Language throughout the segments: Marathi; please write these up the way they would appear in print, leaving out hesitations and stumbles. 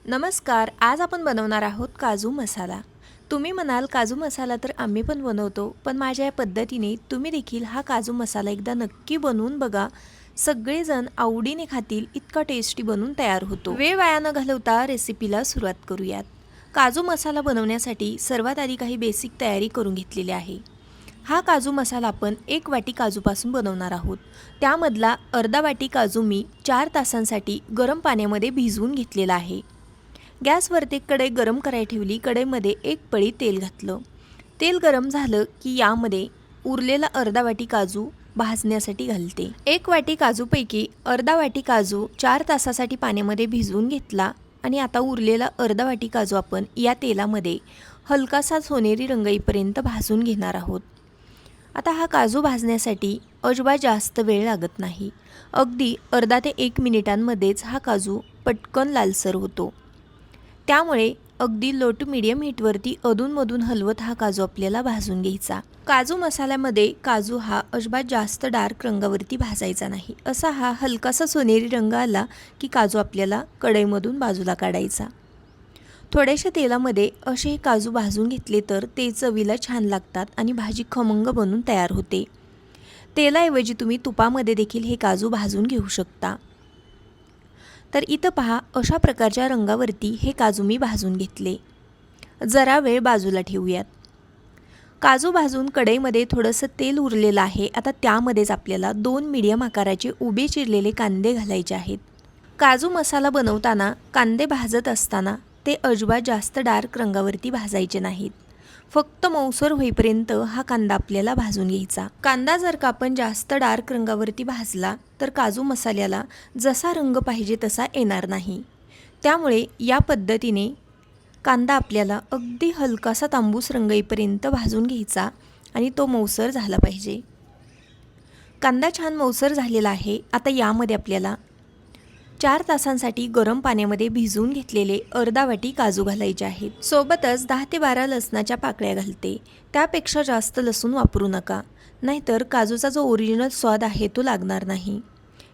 नमस्कार. आज आपण बनवणार आहोत काजू मसाला. तुम्ही म्हणाल काजू मसाला तर आम्ही पण बनवतो, पण माझ्या या पद्धतीने तुम्ही देखील हा काजू मसाला एकदा नक्की बनवून बघा. सगळेजण आवडीने खातील इतका टेस्टी बनून तयार होतो. वेळ वाया न घालवता रेसिपीला सुरुवात करूयात. काजू मसाला बनवण्यासाठी सर्वात आधी काही बेसिक तयारी करून घेतलेली आहे. हा काजू मसाला आपण 1 वाटी काजूपासून बनवणार आहोत. त्यामधला अर्धा वाटी काजू मी 4 तासांसाठी गरम पाण्यामध्ये भिजवून घेतलेला आहे. गॅसवरती कढई गरम करायला ठेवली. कढईमध्ये 1 पळी तेल घातलं. तेल गरम झालं की यामध्ये उरलेला अर्धा वाटी काजू भाजण्यासाठी घालते. 1 वाटी काजूपैकी अर्धा वाटी काजू 4 तासासाठी पाण्यामध्ये भिजवून घेतला आणि आता उरलेला अर्धा वाटी काजू आपण या तेलामध्ये हलकासा सोनेरी रंग येईपर्यंत भाजून घेणार आहोत. आता हा काजू भाजण्यासाठी अजिबात जास्त वेळ लागत नाही. अगदी अर्धा ते 1 मिनिटांमध्येच हा काजू पटकन लालसर होतो. त्यामुळे अगदी लो टू मीडियम हीटवरती अधूनमधून हलवत हा काजू आपल्याला भाजून घ्यायचा. काजू मसाल्यामध्ये काजू हा अजिबात जास्त डार्क रंगावरती भाजायचा नाही. असा हा हलकासा सोनेरी रंग आला की काजू आपल्याला कढईमधून बाजूला काढायचा. थोड्याशा तेलामध्ये असे हे काजू भाजून घेतले तर ते चवीला छान लागतात आणि भाजी खमंग बनून तयार होते. तेलाऐवजी तुम्ही तुपामध्ये देखील हे काजू भाजून घेऊ शकता. तर इथं पहा, अशा प्रकारच्या रंगावरती हे काजू मी भाजून घेतले. जरा वेळ बाजूला ठेवूयात. काजू भाजून कढईमध्ये थोडंसं तेल उरलेलं आहे. आता त्यामध्येच आपल्याला 2 मीडियम आकाराचे उभे चिरलेले कांदे घालायचे आहेत. काजू मसाला बनवताना कांदे भाजत असताना ते अजिबात जास्त डार्क रंगावरती भाजायचे नाहीत. फक्त मऊसर होईपर्यंत हा कांदा आपल्याला भाजून घ्यायचा. कांदा जर का आपण जास्त डार्क रंगावरती भाजला तर काजू मसाल्याला जसा रंग पाहिजे तसा येणार नाही. त्यामुळे या पद्धतीने कांदा आपल्याला अगदी हलकासा तांबूस रंग येईपर्यंत भाजून घ्यायचा आणि तो मऊसर झाला पाहिजे. कांदा छान मऊसर झालेला आहे. आता यामध्ये आपल्याला 4 तासांसाठी गरम पाण्यामध्ये भिजवून घेतलेले अर्धा वाटी काजू घालायचे आहेत. सोबतच 10 ते 12 लसणाच्या पाकळ्या घालते. त्यापेक्षा जास्त लसूण वापरू नका, नाहीतर काजूचा जो ओरिजिनल स्वाद आहे तो लागणार नाही.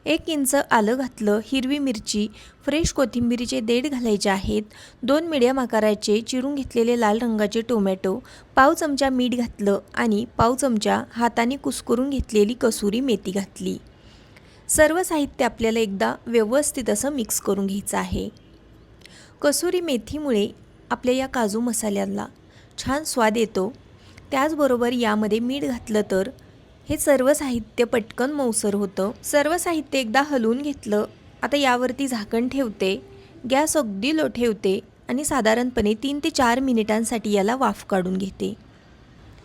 1 इंच आलं घातलं. हिरवी मिरची, फ्रेश कोथिंबीरीचे देठ घालायचे आहेत. 2 मीडियम आकाराचे चिरून घेतलेले लाल रंगाचे टोमॅटो, पाव चमचा मीठ घातलं आणि पाव चमचा हाताने कुस्करून घेतलेली कसुरी मेथी घातली. सर्व साहित्य आपल्याला एकदा व्यवस्थित असं मिक्स करून घ्यायचं आहे. कसुरी मेथीमुळे आपल्या या काजू मसाल्याला छान स्वाद येतो. त्याचबरोबर यामध्ये मीठ घातलं तर हे सर्व साहित्य पटकन मऊसर होतं. सर्व साहित्य एकदा हलवून घेतलं. आता यावरती झाकण ठेवते. गॅस अगदी लो ठेवते आणि साधारणपणे 3 ते 4 मिनिटांसाठी याला वाफ काढून घेते.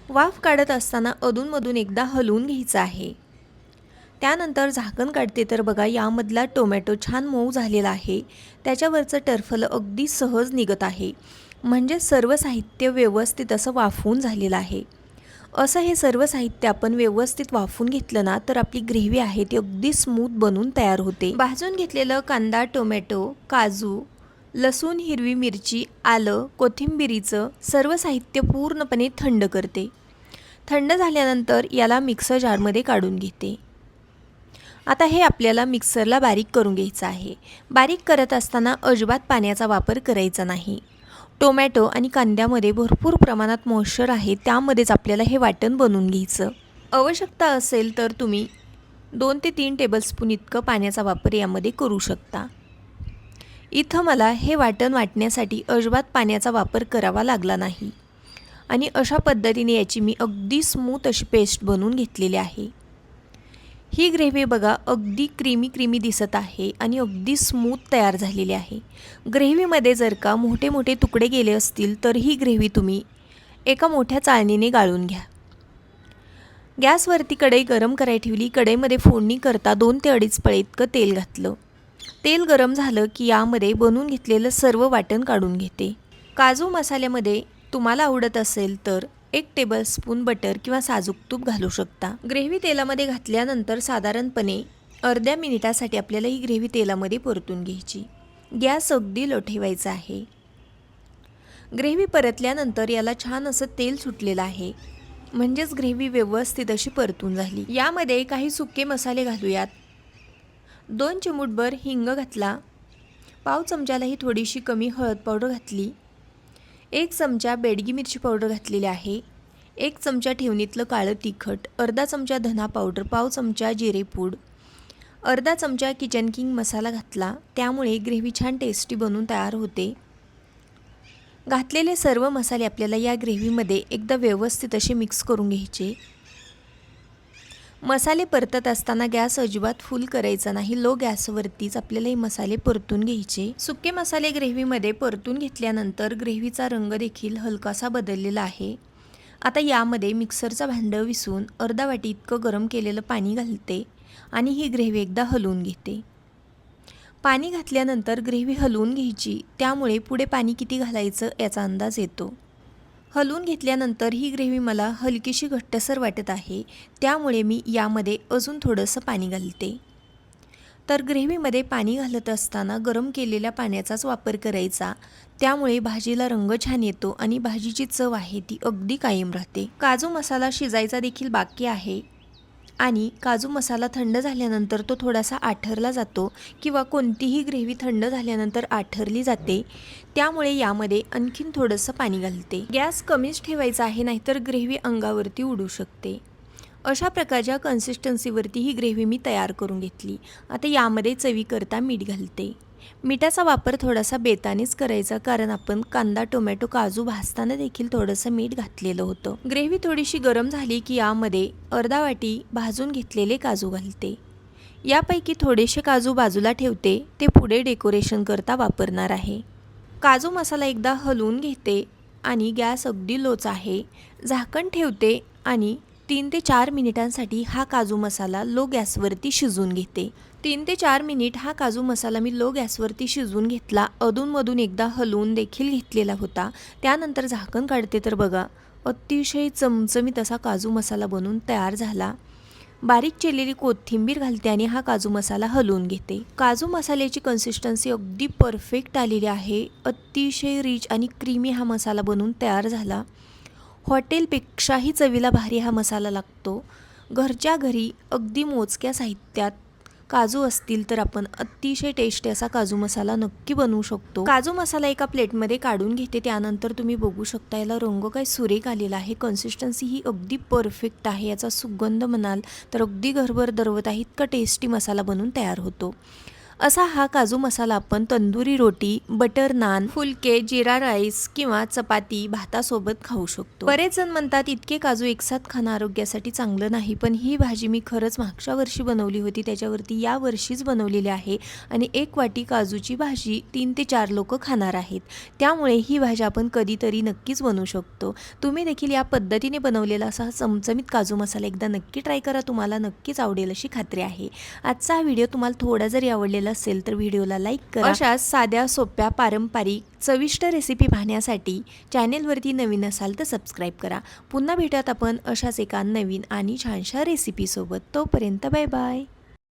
वाफ काढत असताना अधूनमधून एकदा हलवून घ्यायचं आहे. त्यानंतर झाकण काढते तर बघा, यामधला टोमॅटो छान मऊ झालेला आहे. त्याच्यावरचं टरफलं अगदी सहज निघत आहे. म्हणजे सर्व साहित्य व्यवस्थित असं वाफवून झालेलं आहे. असं हे सर्व साहित्य आपण व्यवस्थित वाफवून घेतलं ना तर आपली ग्रेव्ही आहे ती अगदी स्मूथ बनून तयार होते. भाजून घेतलेलं कांदा, टोमॅटो, काजू, लसूण, हिरवी मिरची, आलं, कोथिंबिरीचं सर्व साहित्य पूर्णपणे थंड करते. थंड झाल्यानंतर याला मिक्सर जारमध्ये काढून घेते. आता हे आपल्याला मिक्सरला बारीक करून घ्यायचं आहे. बारीक करत असताना अजिबात पाण्याचा वापर करायचा नाही. टोमॅटो आणि कांद्यामध्ये भरपूर प्रमाणात मॉइश्चर आहे, त्यामध्येच आपल्याला हे वाटण बनवून घ्यायचं. आवश्यकता असेल तर तुम्ही 2 ते 3 टेबलस्पून इतकं पाण्याचा वापर यामध्ये करू शकता. इथं मला हे वाटण वाटण्यासाठी अजिबात पाण्याचा वापर करावा लागला नाही आणि अशा पद्धतीने याची मी अगदी स्मूथ अशी पेस्ट बनवून घेतलेली आहे. ही ग्रेव्ही बघा अगदी क्रीमी दिसत आहे आणि अगदी स्मूथ तयार झालेली आहे. ग्रेव्हीमध्ये जर का मोठे मोठे तुकडे गेले असतील तर ही ग्रेव्ही तुम्ही एका मोठ्या चाळणीने गाळून घ्या. गॅसवरती कढई गरम करायला ठेवली. कढईमध्ये फोडणी करता 2 ते 2.5 पळी इतकं तेल घातलं. तेल गरम झालं की यामध्ये बनवून घेतलेलं सर्व वाटण काढून घेते. काजू मसाल्यामध्ये तुम्हाला आवडत असेल तर 1 टेबलस्पून बटर किंवा साजूक तूप घालू शकता. ग्रेव्ही तेलामध्ये घातल्यानंतर साधारणपणे अर्ध्या मिनिटासाठी आपल्याला ही ग्रेव्ही तेलामध्ये परतून घ्यायची. गॅस अगदी लो ठेवायचा आहे. ग्रेव्ही परतल्यानंतर याला छान असं तेल सुटलेलं आहे, म्हणजेच ग्रेव्ही व्यवस्थित अशी परतून झाली. यामध्ये काही सुके मसाले घालूयात. 2 चिमूटभर हिंग घातला. पाव चमच्यालाही थोडीशी कमी हळद पावडर घातली, 1 चमचा बेडगी मिरची पावडर घातलेली आहे, 1 चमचा ठेवणीतलं काळं तिखट, अर्धा चमचा धना पावडर, पाव चमचा जिरे पूड, अर्धा चमचा किचन किंग मसाला घातला. त्यामुळे ग्रेव्ही छान टेस्टी बनून तयार होते. घातलेले सर्व मसाले आपल्याला या ग्रेव्हीमध्ये एकदा व्यवस्थित असे मिक्स करून घ्यायचे. मसाले परतत असताना गॅस अजिबात फुल करायचा नाही, लो गॅसवरतीच आपल्याला हे मसाले परतून घ्यायचे. सुके मसाले ग्रेव्हीमध्ये परतून घेतल्यानंतर ग्रेव्हीचा रंग देखील हलकासा बदललेला आहे. आता यामध्ये मिक्सरचं भांडं विसरून अर्धा वाटी इतकं गरम केलेलं पाणी घालते आणि ही ग्रेव्ही एकदा हलवून घेते. पाणी घातल्यानंतर ग्रेव्ही हलवून घ्यायची, त्यामुळे पुढे पाणी किती घालायचं याचा अंदाज येतो. हलवून घेतल्यानंतर ही ग्रेव्ही मला हलकीशी घट्टसर वाटत आहे, त्यामुळे मी यामध्ये अजून थोडंसं पाणी घालते. तर ग्रेव्हीमध्ये पाणी घालत असताना गरम केलेल्या पाण्याचाच वापर करायचा, त्यामुळे भाजीला रंग छान येतो आणि भाजीची चव आहे ती अगदी कायम राहते. काजू मसाला शिजायचा देखील बाकी आहे आणि काजू मसाला थंड झाल्यानंतर तो थोडासा आठरला जातो किंवा कोणतीही ग्रेव्ही थंड झाल्यानंतर आठरली जाते, त्यामुळे यामध्ये आणखीन थोडंसं पाणी घालते. गॅस कमीच ठेवायचा आहे, नाहीतर ग्रेव्ही अंगावरती उडू शकते. अशा प्रकारच्या कन्सिस्टन्सीवरती ही ग्रेव्ही मी तयार करून घेतली. आता यामध्ये चवीकरता मीठ घालते. मिठाचा वापर थोडासा बेतानेच करायचा, कारण आपण कांदा टोमॅटो काजू भाजताना देखील थोडंसं मीठ घातलेलं होतं. ग्रेव्ही थोडीशी गरम झाली की यामध्ये अर्धा वाटी भाजून घेतलेले काजू घालते. यापैकी थोडेसे काजू बाजूला ठेवते, ते पुढे डेकोरेशन करता वापरणार आहे. काजू मसाला एकदा हलवून घेते आणि गॅस अगदी लोच आहे. झाकण ठेवते आणि 3 ते 4 मिनिटांसाठी हा काजू मसाला लो गॅसवरती शिजवून घेते. 3 ते 4 मिनिट हा काजू मसाला मी लो गॅसवरती शिजवून घेतला. अधूनमधून एकदा हलवून देखील घेतलेला होता. त्यानंतर झाकण काढते तर बघा, अतिशय चमचमीत असा काजू मसाला बनून तयार झाला. बारीक चिरलेली कोथिंबीर घालते आणि हा काजू मसाला हलवून घेते. काजू मसाल्याची कन्सिस्टन्सी अगदी परफेक्ट आलेली आहे. अतिशय रिच आणि क्रीमी हा मसाला बनून तयार झाला. हॉटेलपेक्षाही चवीला भारी हा मसाला लागतो. घरच्या घरी अगदी मोजक्या साहित्यात काजू असतील तर आपण अतिशय टेस्टी असा काजू मसाला नक्की बनवू शकतो. काजू मसाला एका प्लेटमध्ये काढून घेते. त्यानंतर तुम्ही बघू शकता याला रंग काय सुरेख आलेला आहे. कन्सिस्टन्सी ही अगदी परफेक्ट आहे. याचा सुगंध म्हणाल तर अगदी घरभर दरवत आहे, इतका टेस्टी मसाला बनून तयार होतो. असा हा काजू मसाला आपण तंदुरी रोटी, बटर नान, फुलके, जिरा राईस किंवा चपाती भातासोबत खाऊ शकतो. बरेच जण म्हणतात इतके काजू एकसाथ खाणं आरोग्यासाठी चांगलं नाही, पण ही भाजी मी खरंच मागच्या वर्षी बनवली होती, त्याच्यावरती या वर्षीच बनवलेली आहे आणि 1 वाटी काजूची भाजी 3 ते 4 लोक खाणार आहेत. त्यामुळे ही भाजी आपण कधीतरी नक्कीच बनवू शकतो. तुम्ही देखील या पद्धतीने बनवलेला असा चमचमीत काजू मसाला एकदा नक्की ट्राय करा. तुम्हाला नक्कीच आवडेल अशी खात्री आहे. आजचा हा व्हिडिओ तुम्हाला थोडा जरी आवडलेला असेल तर व्हिडिओला लाईक करा. अशा साध्या सोप्या पारंपरिक चविष्ट रेसिपी पाहण्यासाठी चॅनेलवरती नवीन असाल तर सबस्क्राईब करा. पुन्हा भेटूयात आपण अशाच एका नवीन आणि छानशा रेसिपीसोबत. तोपर्यंत बाय बाय.